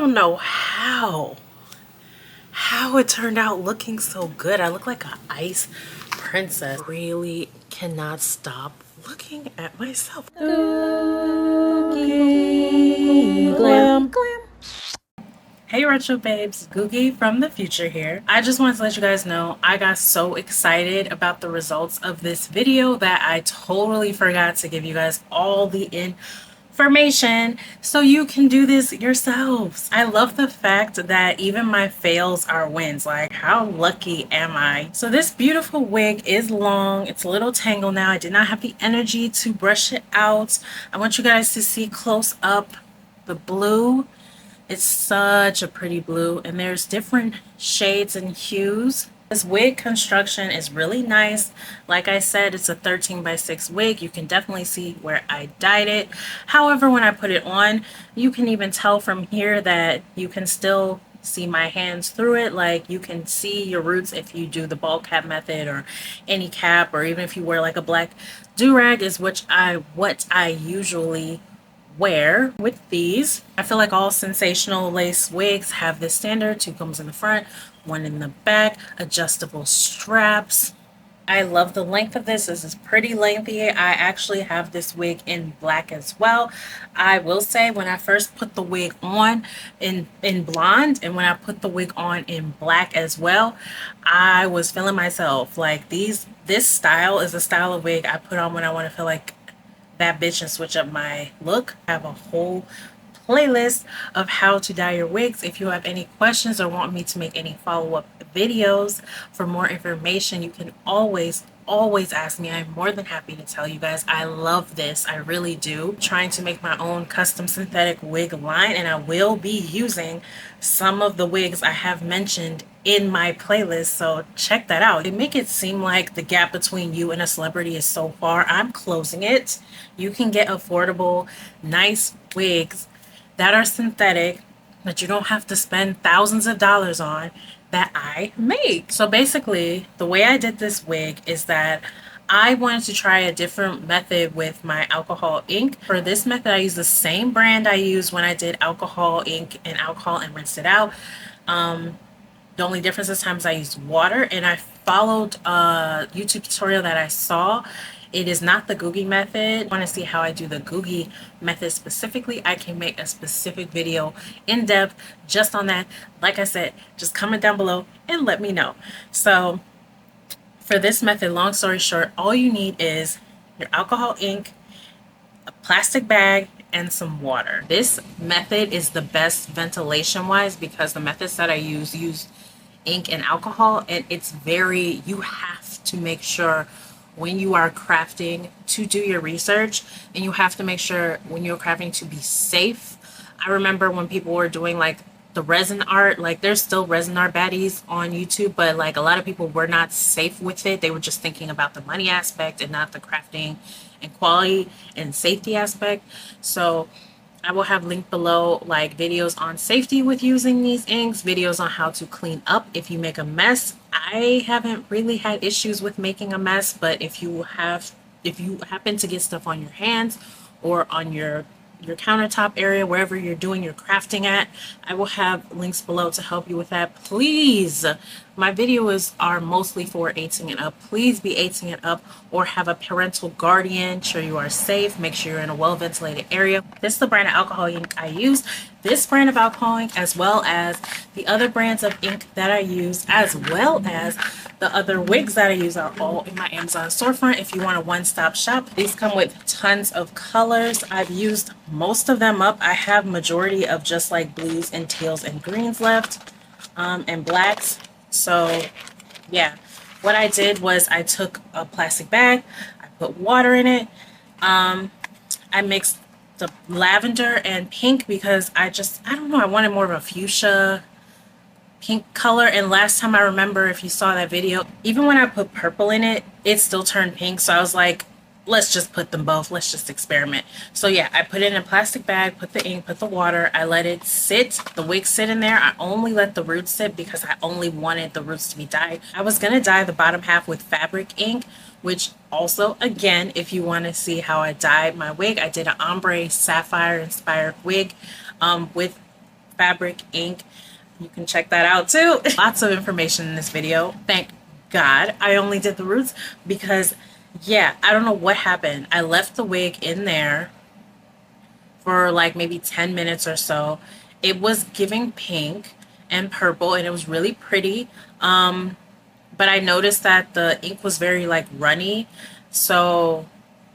don't know how it turned out looking so good. I look like an ice princess. Really cannot stop looking at myself. GOOGii Glam. Hey retro babes, GOOGii from the future here. I just wanted to let you guys know I got so excited about the results of this video that I totally forgot to give you guys all the information so you can do this yourselves. I love the fact that even my fails are wins. Like, how lucky am I? So this beautiful wig is long. It's a little tangled now. I did not have the energy to brush it out. I want you guys to see close up the blue. It's such a pretty blue, and there's different shades and hues. This wig construction is really nice. Like I said, it's a 13x6 wig. You can definitely see where I dyed it. However, when I put it on, you can even tell from here that you can still see my hands through it. Like, you can see your roots if you do the ball cap method or any cap, or even if you wear like a black do-rag, is what I usually wear with these. I feel like all sensational lace wigs have this standard: 2 combs in the front, 1 in the back, adjustable straps. I love the length of this. This is pretty lengthy. I actually have this wig in black as well. I will say, when I first put the wig on in blonde, and when I put the wig on in black as well, I was feeling myself. Like, this style is a style of wig I put on when I want to feel like that bitch and switch up my look. I have a whole playlist of how to dye your wigs. If you have any questions or want me to make any follow-up videos for more information, you can always ask me. I'm more than happy to tell you guys. I love this. I really do. I'm trying to make my own custom synthetic wig line, and I will be using some of the wigs I have mentioned in my playlist, so check that out. They make it seem like the gap between you and a celebrity is so far. I'm closing it. You can get affordable, nice wigs that are synthetic, that you don't have to spend thousands of dollars on, that I make. So basically, the way I did this wig is that I wanted to try a different method with my alcohol ink. For this method, I used the same brand I used when I did alcohol ink and alcohol and rinsed it out. The only difference this time is I used water, and I followed a YouTube tutorial that I saw. It is not the GOOGii method. Want to see how I do the GOOGii method specifically? I can make a specific video in depth just on that. Like I said, just comment down below and let me know. So for this method, long story short, all you need is your alcohol ink, a plastic bag, and some water. This method is the best ventilation wise because the methods that I use ink and alcohol, and it's very, you have to make sure when you are crafting to do your research, and you have to make sure when you're crafting to be safe. I remember when people were doing like the resin art, like there's still resin art baddies on YouTube, but like a lot of people were not safe with it. They were just thinking about the money aspect and not the crafting and quality and safety aspect. So I will have linked below like videos on safety with using these inks, videos on how to clean up if you make a mess. I haven't really had issues with making a mess, but if you happen to get stuff on your hands or on your countertop area, wherever you're doing your crafting at, I will have links below to help you with that. Please, my videos are mostly for 18 and up. Please be 18 and up or have a parental guardian. Ensure you are safe. Make sure you're in a well-ventilated area. This is the brand of alcohol ink I use. This brand of alcohol ink, as well as the other brands of ink that I use, as well as the other wigs that I use, are all in my Amazon storefront if you want a one-stop shop. These come with tons of colors. I've used most of them up. I have majority of just like blues and teals and greens left, and blacks. So yeah, what I did was I took a plastic bag, I put water in it, I mixed the lavender and pink because I don't know, I wanted more of a fuchsia pink color. And last time, I remember, if you saw that video, even when I put purple in it, it still turned pink. So I was like, let's just put them both, let's just experiment. So yeah, I put it in a plastic bag, put the ink, put the water, I let it sit, the wig sit in there. I only let the roots sit because I only wanted the roots to be dyed. I was gonna dye the bottom half with fabric ink, which also, again, if you want to see how I dyed my wig, I did an ombre sapphire inspired wig with fabric ink. You can check that out too. Lots of information in this video. Thank God I only did the roots because, yeah, I don't know what happened. I left the wig in there for like maybe 10 minutes or so. It was giving pink and purple and it was really pretty. But I noticed that the ink was very like runny. So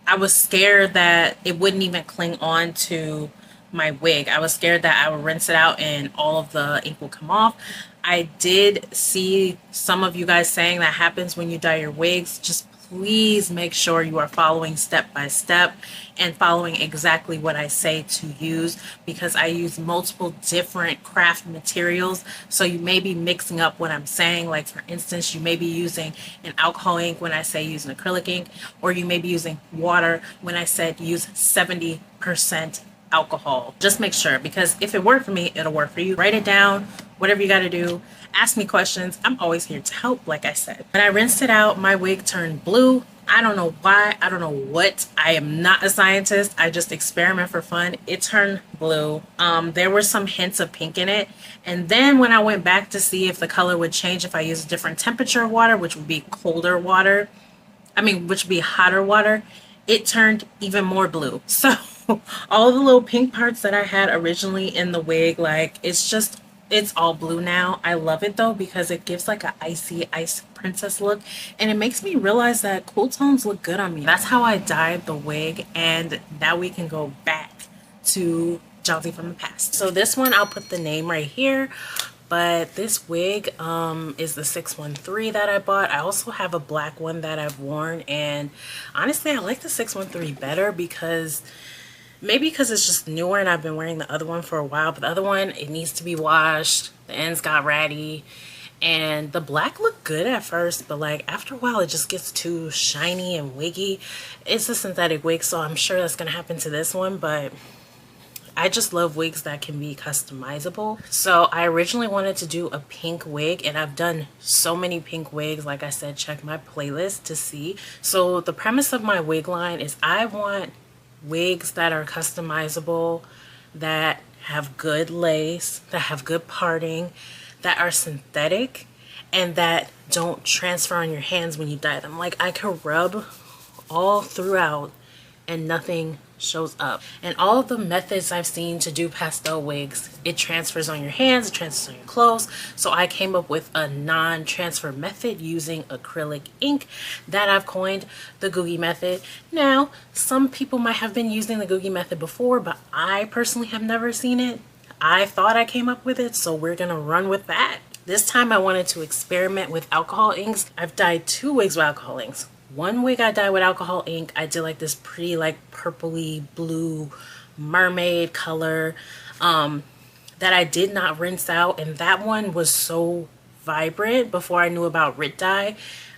I was scared that it wouldn't even cling on to my wig. I was scared that I would rinse it out and all of the ink will come off. I did see some of you guys saying that happens when you dye your wigs. Just please make sure you are following step by step and following exactly what I say to use, because I use multiple different craft materials. So you may be mixing up what I'm saying. Like for instance, you may be using an alcohol ink when I say use an acrylic ink, or you may be using water when I said use 70% alcohol. Just make sure, because if it worked for me, it'll work for you. Write it down, whatever you got to do. Ask me questions. I'm always here to help, like I said. When I rinsed it out, my wig turned blue. I don't know why. I don't know what. I am not a scientist. I just experiment for fun. It turned blue. There were some hints of pink in it. And then when I went back to see if the color would change if I used a different temperature of water, which would be colder water, which would be hotter water, it turned even more blue. So all the little pink parts that I had originally in the wig, like it's all blue now. I love it though, because it gives like a ice princess look, and it makes me realize that cool tones look good on me. That's how I dyed the wig, and now we can go back to Jaunty from the past. So this one, I'll put the name right here, but this wig is the 613 that I bought. I also have a black one that I've worn, and honestly I like the 613 better because maybe because it's just newer and I've been wearing the other one for a while. But the other one, it needs to be washed. The ends got ratty. And the black looked good at first, but like after a while it just gets too shiny and wiggy. It's a synthetic wig, so I'm sure that's going to happen to this one. But I just love wigs that can be customizable. So I originally wanted to do a pink wig, and I've done so many pink wigs. Like I said, check my playlist to see. So the premise of my wig line is I want wigs that are customizable, that have good lace, that have good parting, that are synthetic, and that don't transfer on your hands when you dye them. Like I could rub all throughout and nothing shows up. And all of the methods I've seen to do pastel wigs, it transfers on your hands, it transfers on your clothes. So I came up with a non-transfer method using acrylic ink that I've coined the GOOGii Method. Now, some people might have been using the GOOGii Method before, but I personally have never seen it. I thought I came up with it, so we're gonna run with that. This time I wanted to experiment with alcohol inks. I've dyed 2 wigs with alcohol inks. One wig I dyed with alcohol ink. I did like this pretty like purpley blue mermaid color that I did not rinse out, and that one was so vibrant. Before I knew about Rit dye,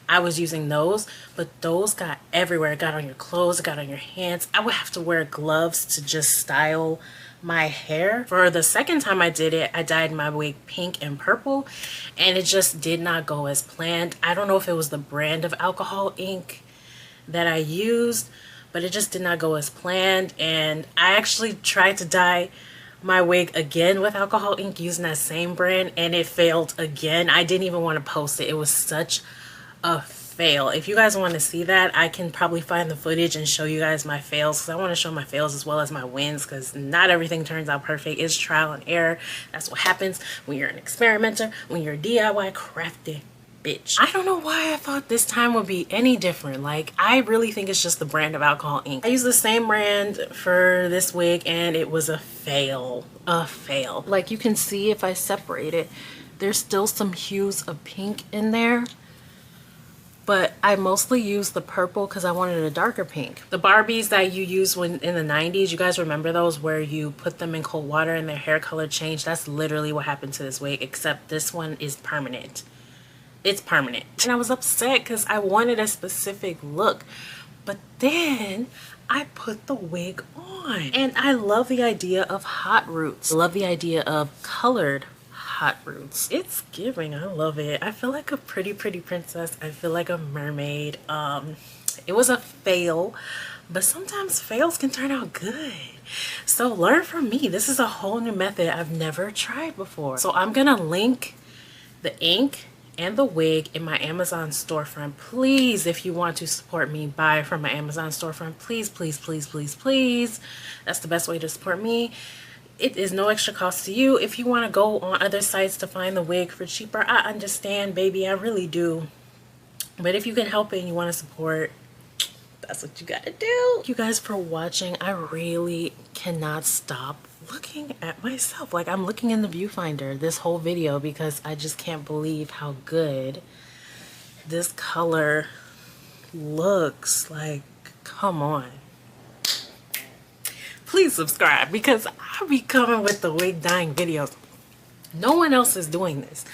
I was using those, but those got everywhere. It got on your clothes, it got on your hands. I would have to wear gloves to just style my hair. For the second time I did it, I dyed my wig pink and purple, and it just did not go as planned. I don't know if it was the brand of alcohol ink that I used, but it just did not go as planned. And I actually tried to dye my wig again with alcohol ink using that same brand, and it failed again. I didn't even want to post it. It was such a fail. If you guys want to see that, I can probably find the footage and show you guys my fails, because I want to show my fails as well as my wins, because not everything turns out perfect. It's trial and error. That's what happens when you're an experimenter, when you're a DIY crafty bitch. I don't know why I thought this time would be any different. Like, I really think it's just the brand of alcohol ink. I used the same brand for this wig, and it was a fail. A fail. Like, you can see if I separate it, there's still some hues of pink in there. But I mostly used the purple because I wanted a darker pink. The Barbies that you used when in the 90s, you guys remember those, where you put them in cold water and their hair color changed? That's literally what happened to this wig, except this one is permanent. It's permanent. And I was upset because I wanted a specific look. But then I put the wig on. And I love the idea of hot roots. I love the idea of colored hot roots. It's giving. I love it. I feel like a pretty princess. I feel like a mermaid. It was a fail, but sometimes fails can turn out good. So learn from me. This is a whole new method I've never tried before. So I'm gonna link the ink and the wig in my Amazon storefront. Please, if you want to support me, buy from my Amazon storefront. Please, please, please, please, please. That's the best way to support me. It is no extra cost to you. If you want to go on other sites to find the wig for cheaper, I understand, baby. I really do. But if you can help it and you want to support, that's what you gotta do. Thank you guys for watching. I really cannot stop looking at myself. Like, I'm looking in the viewfinder this whole video because I just can't believe how good this color looks. Like, come on. Please subscribe because I'll be coming with the wig dyeing videos. No one else is doing this.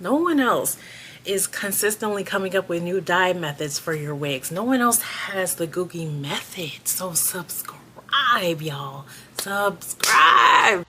No one else is consistently coming up with new dye methods for your wigs. No one else has the GOOGii method. So subscribe, y'all. Subscribe.